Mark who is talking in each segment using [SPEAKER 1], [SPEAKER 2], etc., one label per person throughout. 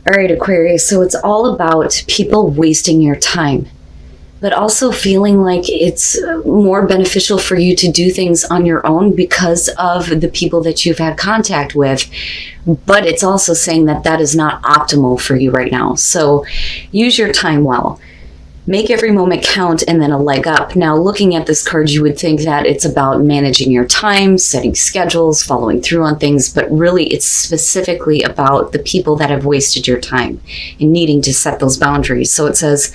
[SPEAKER 1] All right, Aquarius, so it's all about people wasting your time, but also feeling like it's more beneficial for you to do things on your own because of the people that you've had contact with. But it's also saying that that is not optimal for you right now. So use your time well. Make every moment count and then a leg up. Now, looking at this card, you would think that it's about managing your time, setting schedules, following through on things, but really it's specifically about the people that have wasted your time and needing to set those boundaries. So it says,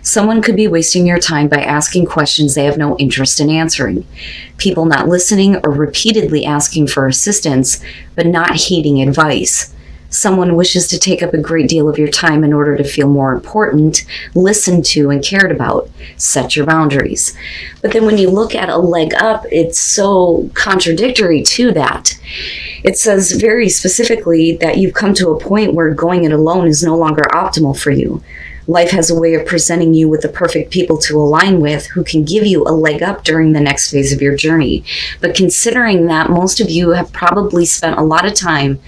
[SPEAKER 1] someone could be wasting your time by asking questions they have no interest in answering. People not listening or repeatedly asking for assistance, but not heeding advice. Someone wishes to take up a great deal of your time in order to feel more important, listened to, and cared about. Set your boundaries. But then when you look at a leg up, it's so contradictory to that. It says very specifically that you've come to a point where going it alone is no longer optimal for you. Life has a way of presenting you with the perfect people to align with who can give you a leg up during the next phase of your journey. But considering that most of you have probably spent a lot of time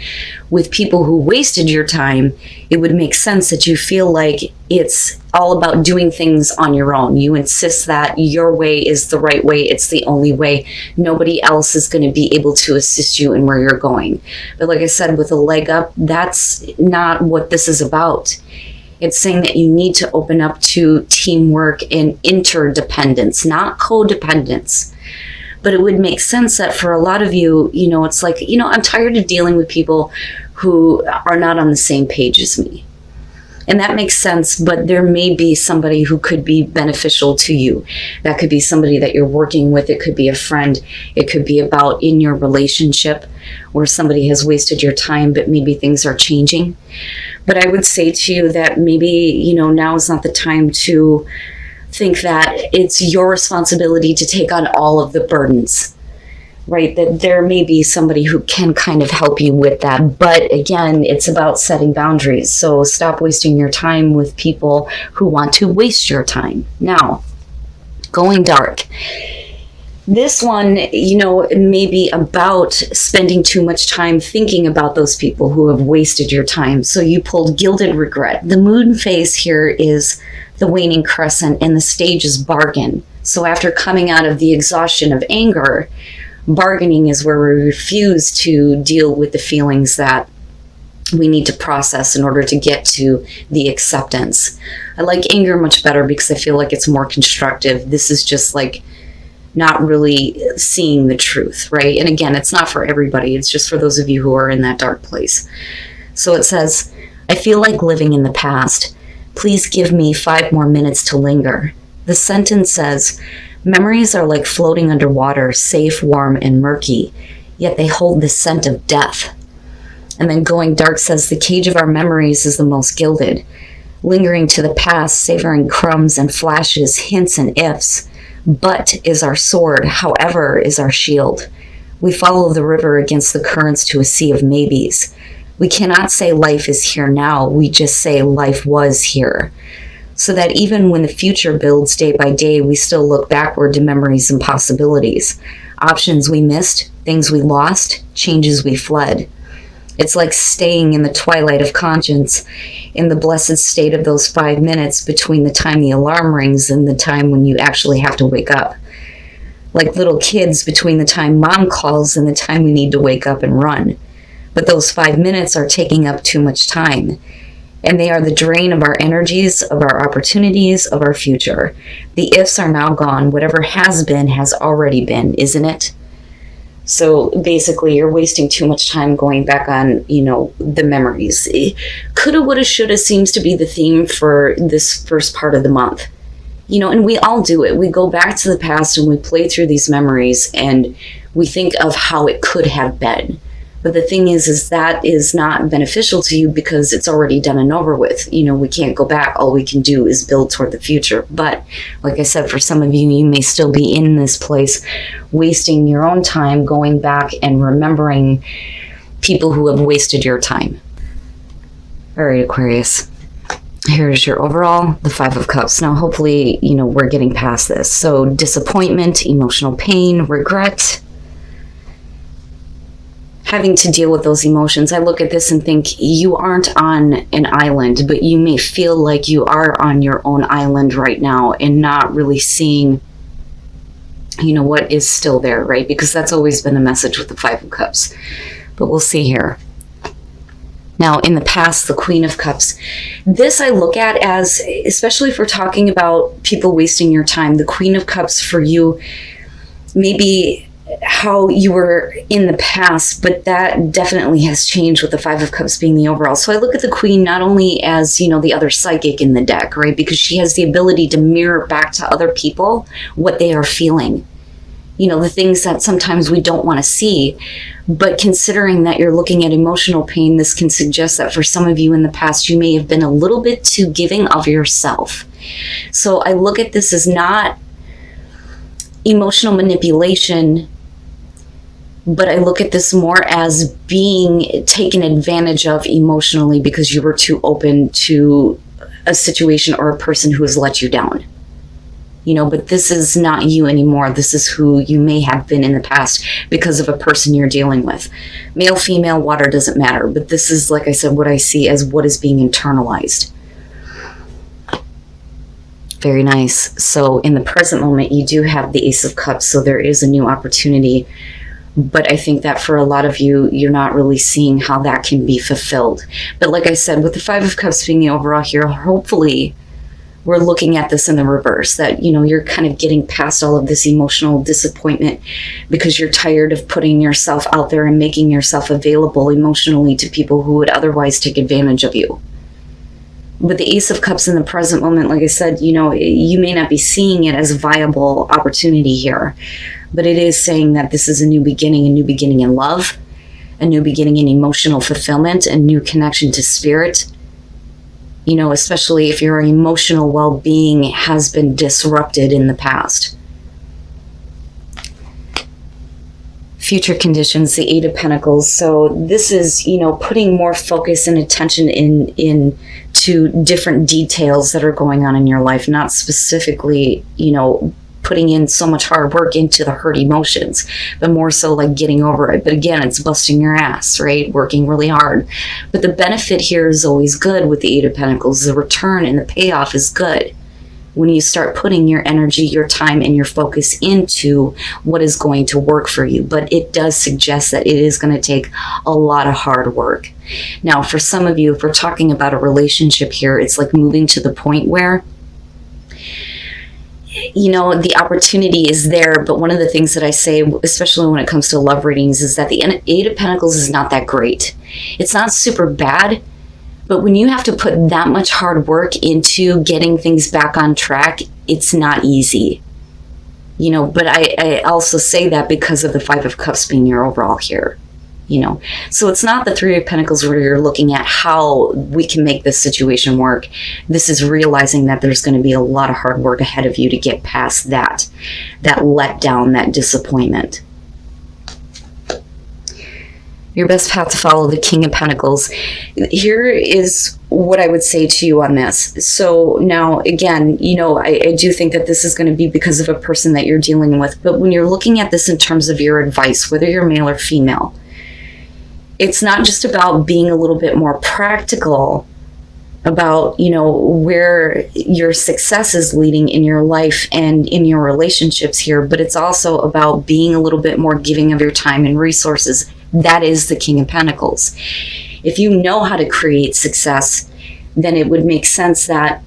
[SPEAKER 1] with people who wasted your time, it would make sense that you feel like it's all about doing things on your own. You insist that your way is the right way. It's the only way. Nobody else is going to be able to assist you in where you're going. But like I said, with a leg up, that's not what this is about. It's saying that you need to open up to teamwork and interdependence, not codependence. But it would make sense that for a lot of you, it's like, I'm tired of dealing with people who are not on the same page as me. And that makes sense, but there may be somebody who could be beneficial to you. That could be somebody that you're working with. It could be a friend. It could be about in your relationship where somebody has wasted your time, but maybe things are changing. But I would say to you that maybe, now is not the time to think that it's your responsibility to take on all of the burdens, right? That there may be somebody who can kind of help you with that. But again, it's about setting boundaries. So stop wasting your time with people who want to waste your time. Now, going dark. This one, may be about spending too much time thinking about those people who have wasted your time. So you pulled gilded regret. The moon phase here is the waning crescent and the stage is bargain. So after coming out of the exhaustion of anger, bargaining is where we refuse to deal with the feelings that we need to process in order to get to the acceptance. I like anger much better because I feel like it's more constructive. This is just like not really seeing the truth, right? And again, it's not for everybody. It's just for those of you who are in that dark place. So it says, I feel like living in the past. Please give me 5 more minutes to linger. The sentence says, memories are like floating underwater, safe, warm, and murky, yet they hold the scent of death. And then going dark says, the cage of our memories is the most gilded. Lingering to the past, savoring crumbs and flashes, hints and ifs. But is our sword, however is our shield. We follow the river against the currents to a sea of maybes. We cannot say life is here now, we just say life was here. So that even when the future builds day by day, we still look backward to memories and possibilities. Options we missed, things we lost, changes we fled. It's like staying in the twilight of conscience, in the blessed state of those 5 minutes between the time the alarm rings and the time when you actually have to wake up. Like little kids between the time mom calls and the time we need to wake up and run. But those 5 minutes are taking up too much time. And they are the drain of our energies, of our opportunities, of our future. The ifs are now gone. Whatever has been has already been, isn't it? So basically, you're wasting too much time going back on, the memories. Coulda, woulda, shoulda seems to be the theme for this first part of the month. And we all do it. We go back to the past and we play through these memories and we think of how it could have been. But the thing is that is not beneficial to you because it's already done and over with. We can't go back. All we can do is build toward the future. But like I said, for some of you, you may still be in this place, wasting your own time, going back and remembering people who have wasted your time. All right, Aquarius. Here's your overall, the 5 of Cups. Now, hopefully, we're getting past this. So disappointment, emotional pain, regret. having to deal with those emotions, I look at this and think you aren't on an island, but you may feel like you are on your own island right now and not really seeing, you know, what is still there, right? Because that's always been the message with the Five of Cups. But we'll see here. Now, in the past, the Queen of Cups. This I look at as, especially if we're talking about people wasting your time, the Queen of Cups for you, maybe how you were in the past, but that definitely has changed with the Five of Cups being the overall. So I look at the Queen not only as, you know, the other psychic in the deck, right? Because she has the ability to mirror back to other people what they are feeling. You know, the things that sometimes we don't want to see. But considering that you're looking at emotional pain, this can suggest that for some of you in the past, you may have been a little bit too giving of yourself. So I look at this as not emotional manipulation, but I look at this more as being taken advantage of emotionally because you were too open to a situation or a person who has let you down. You know, but this is not you anymore. This is who you may have been in the past because of a person you're dealing with. Male, female, water, doesn't matter. But this is, like I said, what I see as what is being internalized. Very nice. So in the present moment, you do have the Ace of Cups. So there is a new opportunity. But I think that for a lot of you, you're not really seeing how that can be fulfilled. But like I said, with the Five of Cups being the overall here, hopefully we're looking at this in the reverse, that, you know, you're kind of getting past all of this emotional disappointment because you're tired of putting yourself out there and making yourself available emotionally to people who would otherwise take advantage of you. With the Ace of Cups in the present moment, like I said, you know, you may not be seeing it as a viable opportunity here, but it is saying that this is a new beginning in love, a new beginning in emotional fulfillment, a new connection to spirit. You know, especially if your emotional well-being has been disrupted in the past. Future conditions, the Eight of Pentacles. So this is, you know, putting more focus and attention into different details that are going on in your life, not specifically, you know, putting in so much hard work into the hurt emotions, but more so like getting over it. But again, it's busting your ass, right? Working really hard. But the benefit here is always good with the Eight of Pentacles. The return and the payoff is good when you start putting your energy, your time, and your focus into what is going to work for you. But it does suggest that it is going to take a lot of hard work. Now, for some of you, if we're talking about a relationship here, it's like moving to the point where, you know, the opportunity is there, but one of the things that I say, especially when it comes to love readings, is that the Eight of Pentacles is not that great. It's not super bad, but when you have to put that much hard work into getting things back on track, it's not easy. You know, but I also say that because of the Five of Cups being your overall here. You know, so it's not the Three of Pentacles where you're looking at how we can make this situation work. This is realizing that there's going to be a lot of hard work ahead of you to get past that letdown, that disappointment. Your best path to follow, the King of Pentacles. Here is what I would say to you on this. So now, again, you know, I do think that this is going to be because of a person that you're dealing with. But when you're looking at this in terms of your advice, whether you're male or female, it's not just about being a little bit more practical about, you know, where your success is leading in your life and in your relationships here, but it's also about being a little bit more giving of your time and resources. That is the King of Pentacles. If you know how to create success, then it would make sense that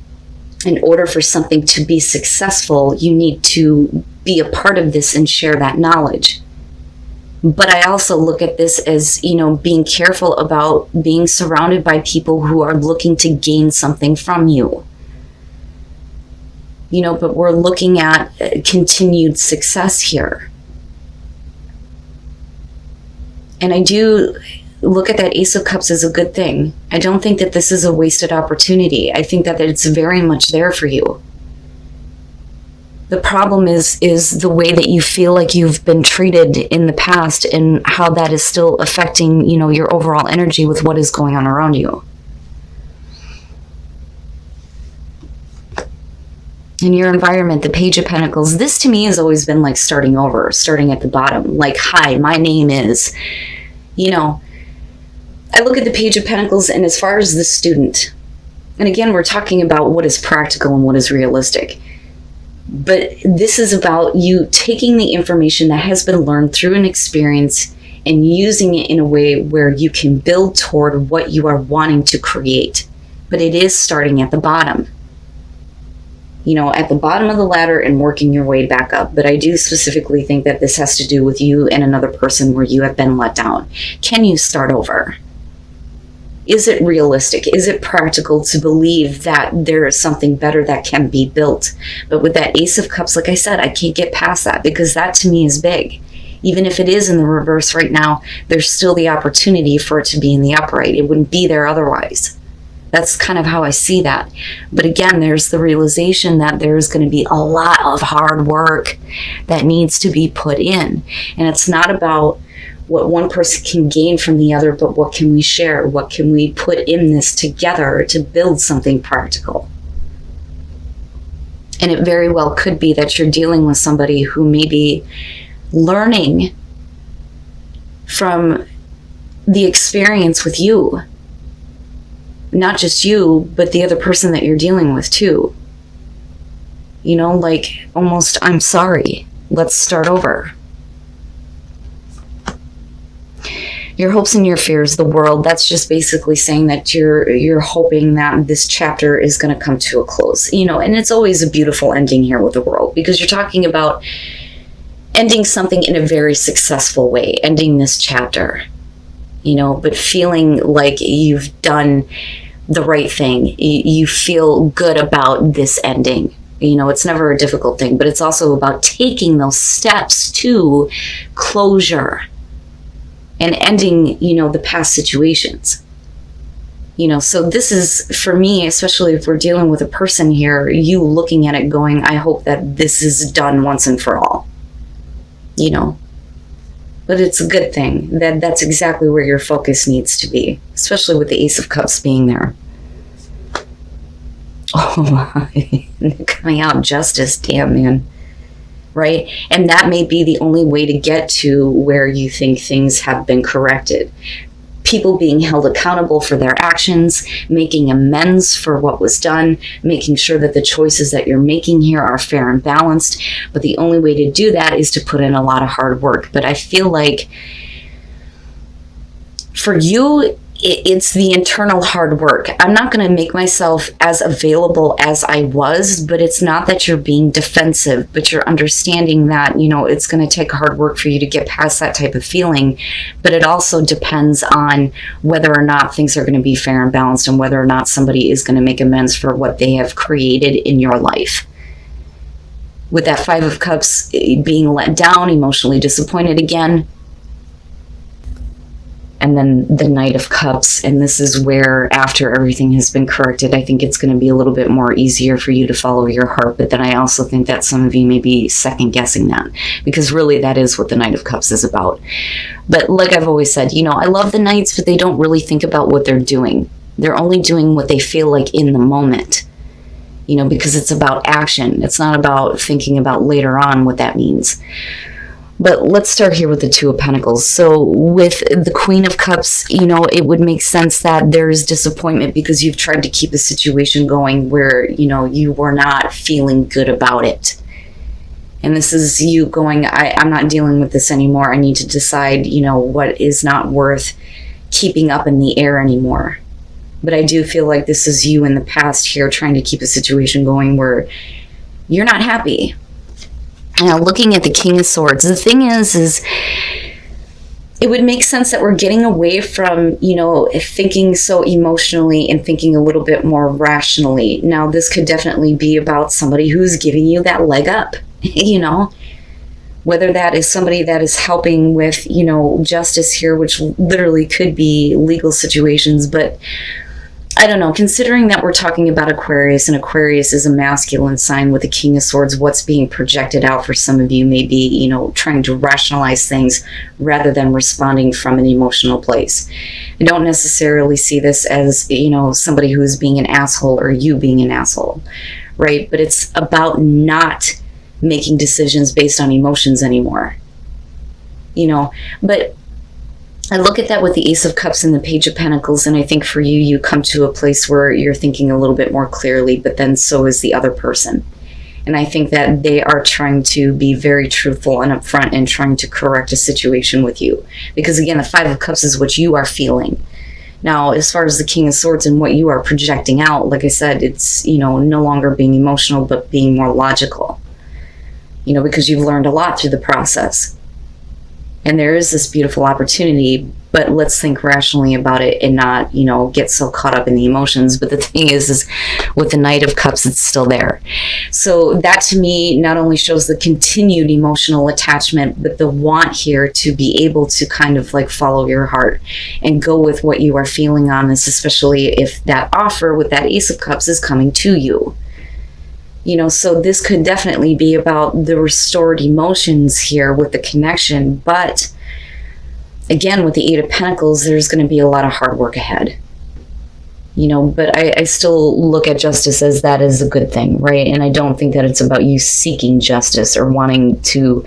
[SPEAKER 1] in order for something to be successful, you need to be a part of this and share that knowledge. But I also look at this as, you know, being careful about being surrounded by people who are looking to gain something from you. You know, but we're looking at continued success here. And I do look at that Ace of Cups as a good thing. I don't think that this is a wasted opportunity. I think that it's very much there for you. The problem is the way that you feel like you've been treated in the past and how that is still affecting, you know, your overall energy with what is going on around you. In your environment, the Page of Pentacles, this to me has always been like starting over, starting at the bottom. Like, hi, my name is, You know, I look at the Page of Pentacles, and as far as the student, and again, we're talking about what is practical and what is realistic. But this is about you taking the information that has been learned through an experience and using it in a way where you can build toward what you are wanting to create. But it is starting at the bottom. You know, at the bottom of the ladder and working your way back up. But I do specifically think that this has to do with you and another person where you have been let down. Can you start over? Is it realistic? Is it practical to believe that there is something better that can be built? But with that Ace of Cups, like I said, I can't get past that because that to me is big. Even if it is in the reverse right now, there's still the opportunity for it to be in the upright. It wouldn't be there otherwise. That's kind of how I see that. But again, there's the realization that there's going to be a lot of hard work that needs to be put in. And it's not about what one person can gain from the other, but what can we share? What can we put in this together to build something practical? And it very well could be that you're dealing with somebody who may be learning from the experience with you. Not just you, but the other person that you're dealing with too. You know, like almost, I'm sorry, let's start over. Your hopes and your fears, the world, that's just basically saying that you're hoping that this chapter is going to come to a close. You know, and it's always a beautiful ending here with the world because you're talking about ending something in a very successful way, ending this chapter, you know, but feeling like you've done the right thing. You feel good about this ending. You know, it's never a difficult thing, but it's also about taking those steps to closure and ending, you know, the past situations. You know, so this is, for me, especially if we're dealing with a person here, you looking at it going, I hope that this is done once and for all. You know, but it's a good thing. That's exactly where your focus needs to be, especially with the Ace of Cups being there. Oh my, coming out justice, damn man. Right? And that may be the only way to get to where you think things have been corrected. People being held accountable for their actions, making amends for what was done, making sure that the choices that you're making here are fair and balanced. But the only way to do that is to put in a lot of hard work. But I feel like for you, it's the internal hard work. I'm not going to make myself as available as I was, but it's not that you're being defensive, but you're understanding that, you know, it's going to take hard work for you to get past that type of feeling. But it also depends on whether or not things are going to be fair and balanced and whether or not somebody is going to make amends for what they have created in your life. With that Five of Cups being let down, emotionally disappointed again, and then the Knight of Cups, and this is where after everything has been corrected, I think it's going to be a little bit more easier for you to follow your heart. But then I also think that some of you may be second guessing that, because really that is what the Knight of Cups is about. But like I've always said, you know, I love the Knights, but they don't really think about what they're doing. They're only doing what they feel like in the moment, you know, because it's about action. It's not about thinking about later on what that means. But let's start here with the Two of Pentacles. So with the Queen of Cups, you know, it would make sense that there is disappointment because you've tried to keep a situation going where, you know, you were not feeling good about it. And this is you going, I'm not dealing with this anymore. I need to decide, you know, what is not worth keeping up in the air anymore. But I do feel like this is you in the past here trying to keep a situation going where you're not happy. Now, looking at the King of Swords, the thing is it would make sense that we're getting away from, you know, thinking so emotionally and thinking a little bit more rationally. Now, this could definitely be about somebody who's giving you that leg up, you know, whether that is somebody that is helping with, you know, justice here, which literally could be legal situations, but I don't know, considering that we're talking about Aquarius, and Aquarius is a masculine sign with the King of Swords, what's being projected out for some of you may be, you know, trying to rationalize things rather than responding from an emotional place. I don't necessarily see this as, you know, somebody who's being an asshole or you being an asshole, right? But it's about not making decisions based on emotions anymore, you know, but I look at that with the Ace of Cups and the Page of Pentacles, and I think for you, you come to a place where you're thinking a little bit more clearly, but then so is the other person. And I think that they are trying to be very truthful and upfront and trying to correct a situation with you. Because again, the Five of Cups is what you are feeling. Now, as far as the King of Swords and what you are projecting out, like I said, it's, no longer being emotional, but being more logical. Because you've learned a lot through the process. And there is this beautiful opportunity, but let's think rationally about it and not, get so caught up in the emotions. But the thing is with the Knight of Cups, it's still there. So that to me not only shows the continued emotional attachment, but the want here to be able to kind of like follow your heart and go with what you are feeling on this, especially if that offer with that Ace of Cups is coming to you. So this could definitely be about the restored emotions here with the connection. But again, with the Eight of Pentacles, there's going to be a lot of hard work ahead. But I still look at justice as that is a good thing, right? And I don't think that it's about you seeking justice or wanting to,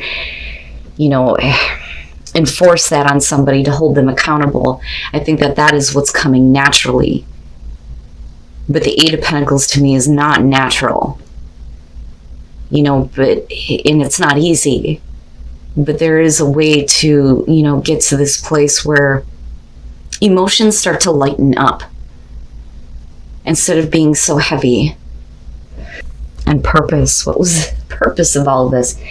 [SPEAKER 1] enforce that on somebody to hold them accountable. I think that that is what's coming naturally. But the Eight of Pentacles to me is not natural. And it's not easy, but there is a way to, get to this place where emotions start to lighten up instead of being so heavy. And purpose, what was the purpose of all of this?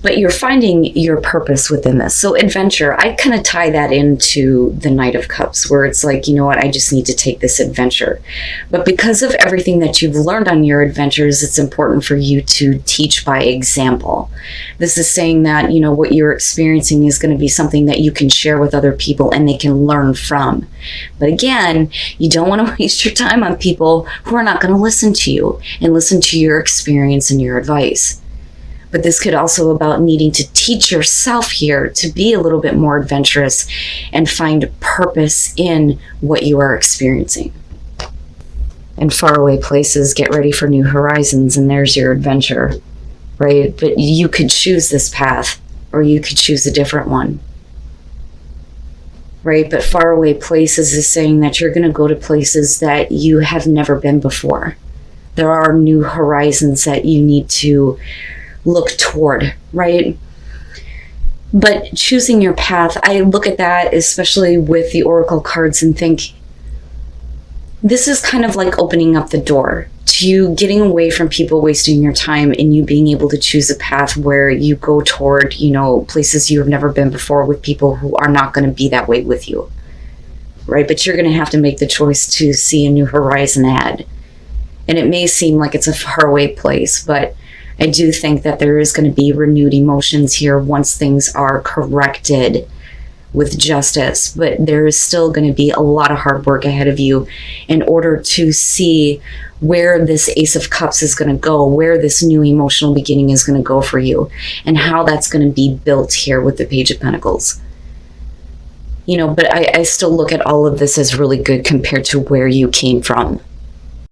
[SPEAKER 1] But you're finding your purpose within this. So adventure, I kind of tie that into the Knight of Cups, where it's like, I just need to take this adventure. But because of everything that you've learned on your adventures, it's important for you to teach by example. This is saying that, what you're experiencing is going to be something that you can share with other people and they can learn from. But again, you don't want to waste your time on people who are not going to listen to you and listen to your experience and your advice. But this could also about needing to teach yourself here to be a little bit more adventurous and find purpose in what you are experiencing. In faraway places, get ready for new horizons, and there's your adventure, right? But you could choose this path, or you could choose a different one, right? But faraway places is saying that you're going to go to places that you have never been before. There are new horizons that you need to look toward, right? But choosing your path, I look at that, especially with the Oracle cards, and think this is kind of like opening up the door to you getting away from people wasting your time and you being able to choose a path where you go toward, places you have never been before with people who are not going to be that way with you, right? But you're going to have to make the choice to see a new horizon ahead. And it may seem like it's a faraway place, but I do think that there is going to be renewed emotions here once things are corrected with justice. But there is still going to be a lot of hard work ahead of you in order to see where this Ace of Cups is going to go, where this new emotional beginning is going to go for you, and how that's going to be built here with the Page of Pentacles. But I still look at all of this as really good compared to where you came from.